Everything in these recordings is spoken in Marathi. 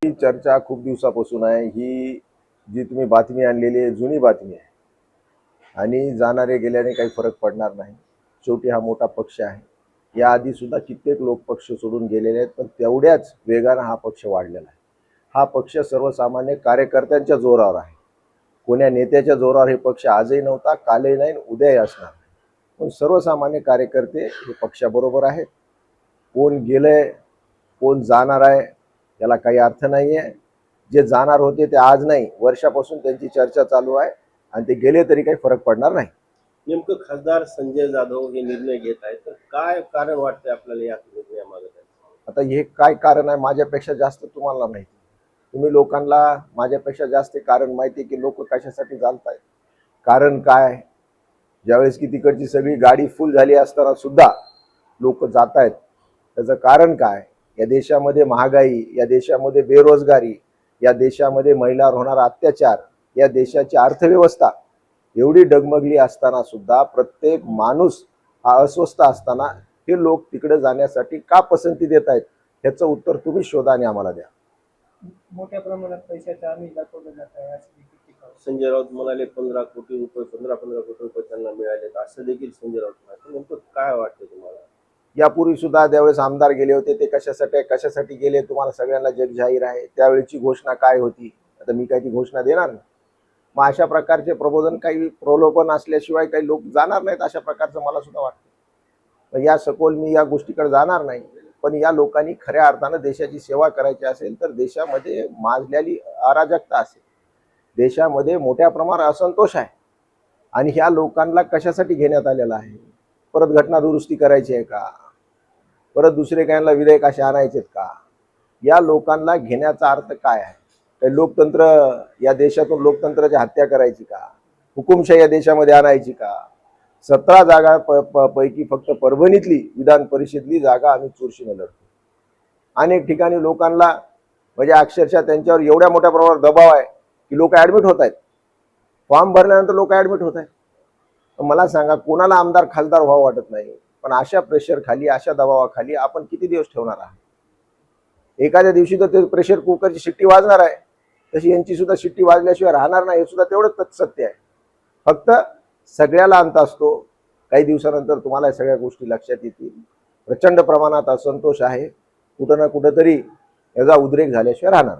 ही चर्चा खूप दिवसापासून आहे। ही जी तुम्ही बातमी आणलेली आहे जुनी बातमी आहे आणि जाणारे गेल्याने काही फरक पडणार नाही। शेवटी हा मोठा पक्ष आहे। याआधी सुद्धा कित्येक लोक पक्ष सोडून गेलेले आहेत, पण तेवढ्याच वेगाने हा पक्ष वाढलेला आहे। हा पक्ष सर्वसामान्य कार्यकर्त्यांच्या जोरावर आहे। कोण्या नेत्याच्या जोरावर हे पक्ष आजही नव्हता, कालही नाही, उद्याही असणार नाही। पण सर्वसामान्य कार्यकर्ते हे पक्षाबरोबर आहेत। कोण गेलंय, कोण जाणार आहे याला काही अर्थ नाही आहे। जे जाणार होते ते आज नाही, वर्षापासून त्यांची चर्चा चालू आहे आणि ते गेले तरी काही फरक पडणार नाही। नेमकं खासदार संजय जाधव हे निर्णय घेत आहेत, तर काय कारण वाटतंय आपल्याला या निर्णयामागे? आता हे काय कारण आहे माझ्यापेक्षा जास्त तुम्हाला माहिती। तुम्ही लोकांना माझ्यापेक्षा जास्त कारण माहिती की लोक कशासाठी चालतायत, कारण काय। ज्यावेळेस की तिकडची सगळी गाडी फुल झाली असताना सुद्धा लोक जात आहेत, त्याचं कारण काय। या देशामध्ये महागाई, या देशामध्ये बेरोजगारी, या देशामध्ये महिलांवर होणारा अत्याचार, या देशाची अर्थव्यवस्था एवढी डगमगली असताना सुद्धा प्रत्येक माणूस हा अस्वस्थ असताना हे लोक तिकडे जाण्यासाठी का पसंती देत आहेत, याचं उत्तर तुम्ही शोधा आणि आम्हाला द्या। मोठ्या प्रमाणात पैशाचा आम्ही दाखवलं जात आहे अशी टीका संजय राऊत म्हणाले 15 कोटी रुपये 15 कोटी रुपये त्यांना मिळाले, असं देखील संजय राऊत म्हणाले। नेमकं काय वाटतं तुम्हाला? यापूर्वी सुद्धा त्यावेळेस आमदार गेले होते, ते कशासाठी गेले तुम्हाला सगळ्यांना जग जाहीर आहे। त्यावेळेची घोषणा काय होती, आता मी काही ती घोषणा देणार नाही। मग अशा प्रकारचे प्रबोधन, काही प्रलोभन असल्याशिवाय काही लोक जाणार नाहीत, अशा प्रकारचं मला सुद्धा वाटतं। या सखोल मी या गोष्टीकडे जाणार नाही। पण या लोकांनी खऱ्या अर्थानं देशाची सेवा करायची असेल तर देशामध्ये माजलेली अराजकता असेल, देशामध्ये मोठ्या प्रमाणात असंतोष आहे आणि ह्या लोकांना कशासाठी घेण्यात आलेला आहे। परत घटना दुरुस्ती करायची आहे का, परत दुसरे काहींना विधेयक असे आणायचेत का। या लोकांना घेण्याचा अर्थ काय आहे। काही लोकतंत्र, या देशातून लोकतंत्राची हत्या करायची का, हुकुमशाही या देशामध्ये आणायची का। 17 जागा पैकी फक्त परभणीतली विधान परिषदली जागा आम्ही चुरशीने लढतो। अनेक ठिकाणी लोकांना म्हणजे अक्षरशः त्यांच्यावर एवढ्या मोठ्या प्रमाणावर दबाव आहे की लोक ऍडमिट होत आहेत। फॉर्म भरल्यानंतर लोक ऍडमिट होत आहेत। मला सांगा, कोणाला आमदार खासदार व्हावं वाटत नाही, पण अशा प्रेशर खाली, अशा दबावाखाली आपण किती दिवस ठेवणार आहात। एखाद्या दिवशी तर ते प्रेशर कुकरची शिट्टी वाजणार आहे, तशी यांची सुद्धा शिट्टी वाजल्याशिवाय राहणार नाही, हे सुद्धा तेवढंच सत्य आहे। फक्त सगळ्याला अंत असतो, काही दिवसानंतर तुम्हाला सगळ्या गोष्टी लक्षात येतील। प्रचंड प्रमाणात असंतोष आहे, कुठं ना कुठंतरी याचा उद्रेक झाल्याशिवाय राहणार।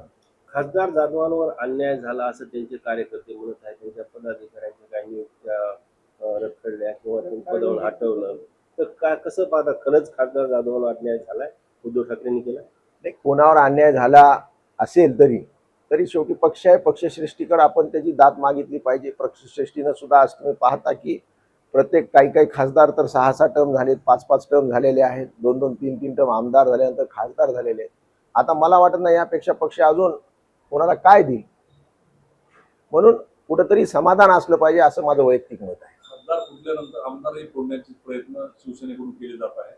खासदार जाधवांवर अन्याय झाला असं त्यांचे कार्यकर्ते म्हणत आहेत। त्यांच्या पदाधिकाऱ्यांच्या काही नियुक्त्या रखडल्या किंवा पदावरून हटवलं, तर काय कसं पाहता, खरंच खासदार जाधवांवर अन्याय झालाय उद्धव ठाकरेंनी केला? नाही, कोणावर अन्याय झाला असेल तरी शेवटी पक्ष आहे, पक्षश्रेष्ठीकडे आपण त्याची दाद मागितली पाहिजे। पक्षश्रेष्ठीनं सुद्धा आज तुम्ही पाहता की प्रत्येक काही खासदार तर 6-6 टर्म झालेत, 5-5 टर्म झालेले आहेत, 2-2, 3-3 टर्म आमदार झाल्यानंतर खासदार झालेले आहेत। आता मला वाटत नाही यापेक्षा पक्ष अजून कोणाला काय देईल, म्हणून कुठेतरी समाधान असलं पाहिजे, असं माझं वैयक्तिक मत आहे। खासदार फुटल्यानंतर आमदारही फोडण्याचे प्रयत्न शिवसेनेकडून केले जात आहे।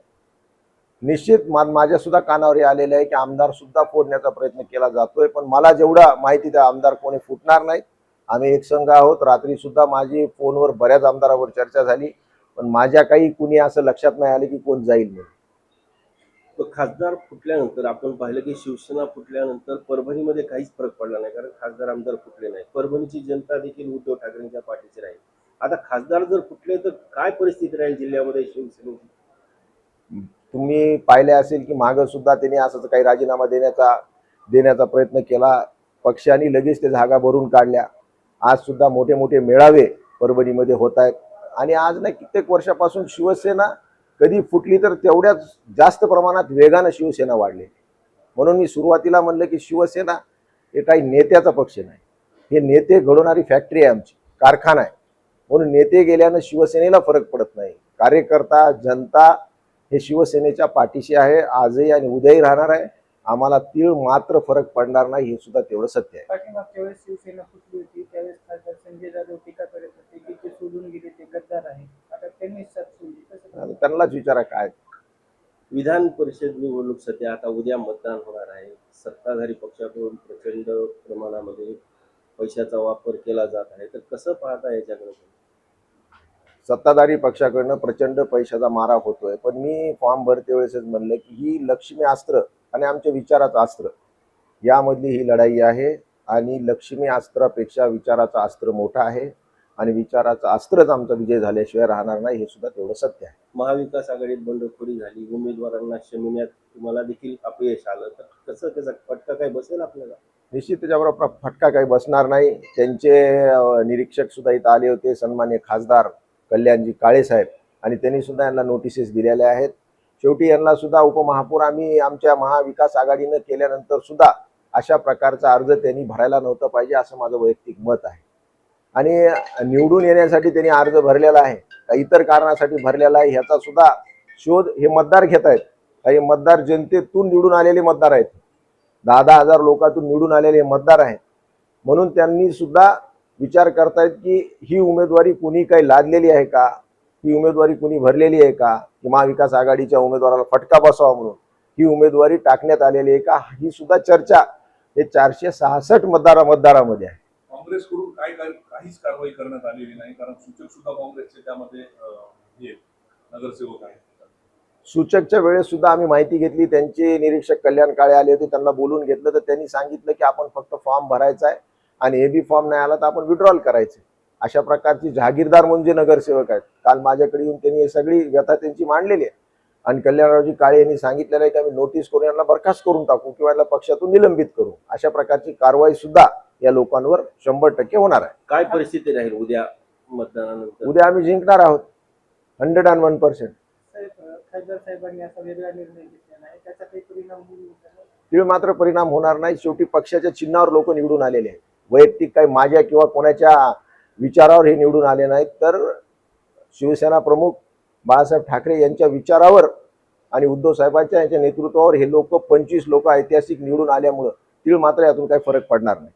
निश्चित माझ्या सुद्धा कानावर हे आलेलं आहे की आमदार सुद्धा फोडण्याचा प्रयत्न केला जातोय, पण मला जेवढा माहिती त्या आमदार कोणी फुटणार नाहीत। आम्ही एक संघ आहोत। रात्री सुद्धा माझी फोनवर बऱ्याच आमदारांवर चर्चा झाली, पण माझ्या काही कुणी असं लक्षात नाही आले की कोण जाईल म्हणून। खासदार फुटल्यानंतर आपण पाहिलं की शिवसेना फुटल्यानंतर परभणीमध्ये काहीच फरक पडला नाही, कारण खासदार आमदार फुटले नाही। परभणीची जनता देखील उद्धव ठाकरेंच्या पाठीशी राहील। आता खासदार जर फुटले तर काय परिस्थिती राहील जिल्ह्यामध्ये शिवसेनेची? तुम्ही पाहिले असेल की मागं सुद्धा त्यांनी असंच काही राजीनामा देण्याचा प्रयत्न केला, पक्षाने लगेच ते जागा भरून काढल्या। आज सुद्धा मोठे मोठे मेळावे परभणीमध्ये होत आहेत आणि आज नाही, कित्येक वर्षापासून शिवसेना कधी फुटली तर तेवढ्याच जास्त प्रमाणात वेगाने शिवसेना वाढली। म्हणून मी सुरुवातीला म्हणलं की शिवसेना हे काही नेत्याचा पक्ष नाही, हे नेते घडवणारी फॅक्टरी आहे, आमची कारखाना आहे। म्हणून नेते गेल्यानं शिवसेनेला फरक पडत नाही। कार्यकर्ता, जनता हे शिवसेनेच्या पाठीशी आहे, आजही आणि उद्याही राहणार आहे। आम्हाला तीळ मात्र फरक पडणार नाही, हे सुद्धा तेवढं सत्य आहे। पाठीमागच्या वेळेस शिवसेना फुटली होती, त्यावेळेस खासदार संजय जाधव टीका करत होते की ते सोडून गेले, ते गद्दार आहेत। आता त्यांनी साथ सोडली, कसं त्यांनाच विचारा काय। विधान परिषद निवडणूक सध्या आता उद्या मतदान होणार आहे। सत्ताधारी पक्षाकडून प्रचंड प्रमाणामध्ये पैशाचा वापर केला जात आहे, तर कसं पाहता याच्याकडे? सत्ताधारी पक्षाकडनं प्रचंड पैशाचा मारा होतोय, पण मी फॉर्म भरते वेळेसच म्हणलं की ही लक्ष्मी अस्त्र आणि आमच्या विचाराचं अस्त्र यामधली ही लढाई आहे आणि लक्ष्मी अस्त्रापेक्षा विचाराचं अस्त्र मोठं आहे आणि विचाराचं अस्त्रच आमचा विजय झाल्याशिवाय राहणार नाही, हे सुद्धा तेवढं सत्य आहे. महाविकास आघाडीत बंडखोरी झाली, उमेदवारांना शमिण्यात तुम्हाला देखील अपयश आलं, तर कसं त्याचा फटका काय बसेल आपल्याला? निश्चित त्याच्याबरोबर फटका काही बसणार नाही. त्यांचे निरीक्षक सुद्धा इथं आले होते, सन्मान्य खासदार कल्याणजी काळे साहेब, आणि त्यांनी सुद्धा यांना नोटिसेस दिलेल्या आहेत. शेवटी यांना सुद्धा उपमहापौर आम्ही आमच्या महाविकास आघाडीनं केल्यानंतर सुद्धा अशा प्रकारचा अर्ज त्यांनी भरायला नव्हतं पाहिजे, असं माझं वैयक्तिक मत आहे. आणि निवडून येण्यासाठी त्यांनी अर्ज भरलेला आहे का इतर कारणासाठी भरलेला आहे, ह्याचा सुद्धा शोध हे मतदार घेत आहेत. काही मतदार जनतेतून निवडून आलेले मतदार आहेत, 10,000 हजार लोकांतून निवडून आलेले मतदार आहेत. म्हणून त्यांनी सुद्धा विचार करतायत की ही उमेदवारी कुणी काही लादलेली आहे का, ही उमेदवारी कुणी भरलेली आहे का, की महाविकास आघाडीच्या उमेदवाराला फटका बसावा म्हणून ही उमेदवारी टाकण्यात आलेली आहे का, ही सुद्धा चर्चा हे 466 मतदारामध्ये आहे. काँग्रेसकडून काहीच कारवाई करण्यात आलेली नाही, कारण सूचक सुद्धा काँग्रेसचे त्यामध्ये हे नगरसेवक आहेत. सूचकच्या वेळेस सुद्धा आम्ही माहिती घेतली, त्यांचे निरीक्षक कल्याण काळे आले होते, त्यांना बोलून घेतलं तर त्यांनी सांगितलं की आपण फक्त फॉर्म भरायचा आहे आणि हे बी फॉर्म नाही आला तर आपण विड्रॉल करायचे. अशा प्रकारची जहागीरदार म्हणजे नगरसेवक आहेत. काल माझ्याकडे येऊन त्यांनी हे सगळी व्यथा त्यांची मांडलेली आहे आणि कल्याणरावजी काळे यांनी सांगितलेलं आहे की आम्ही नोटीस करून यांना बरखास्त करून टाकू किंवा यांना पक्षातून निलंबित करू. अशा प्रकारची कारवाई सुद्धा या लोकांवर 100% होणार आहे. काय परिस्थिती राहील उद्या मतदानानंतर? उद्या आम्ही जिंकणार आहोत 101%. साहेब, खासदार साहेबांनी असा वेगळा निर्णय घेतलेला आहे, त्याचा काही परिणाम होईल का? तीळ मात्र परिणाम होणार नाही. शेवटी पक्षाच्या चिन्हावर लोक निवडून आलेले आहेत. वैयक्तिक काही माझ्या किंवा कोणाच्या विचारावर हे निवडून आले नाहीत, तर शिवसेना प्रमुख बाळासाहेब ठाकरे यांच्या विचारावर आणि उद्धव साहेबांच्या यांच्या नेतृत्वावर हे लोक 25 लोक ऐतिहासिक निवडून आल्यामुळं तीळ मात्र यातून काही फरक पडणार नाही.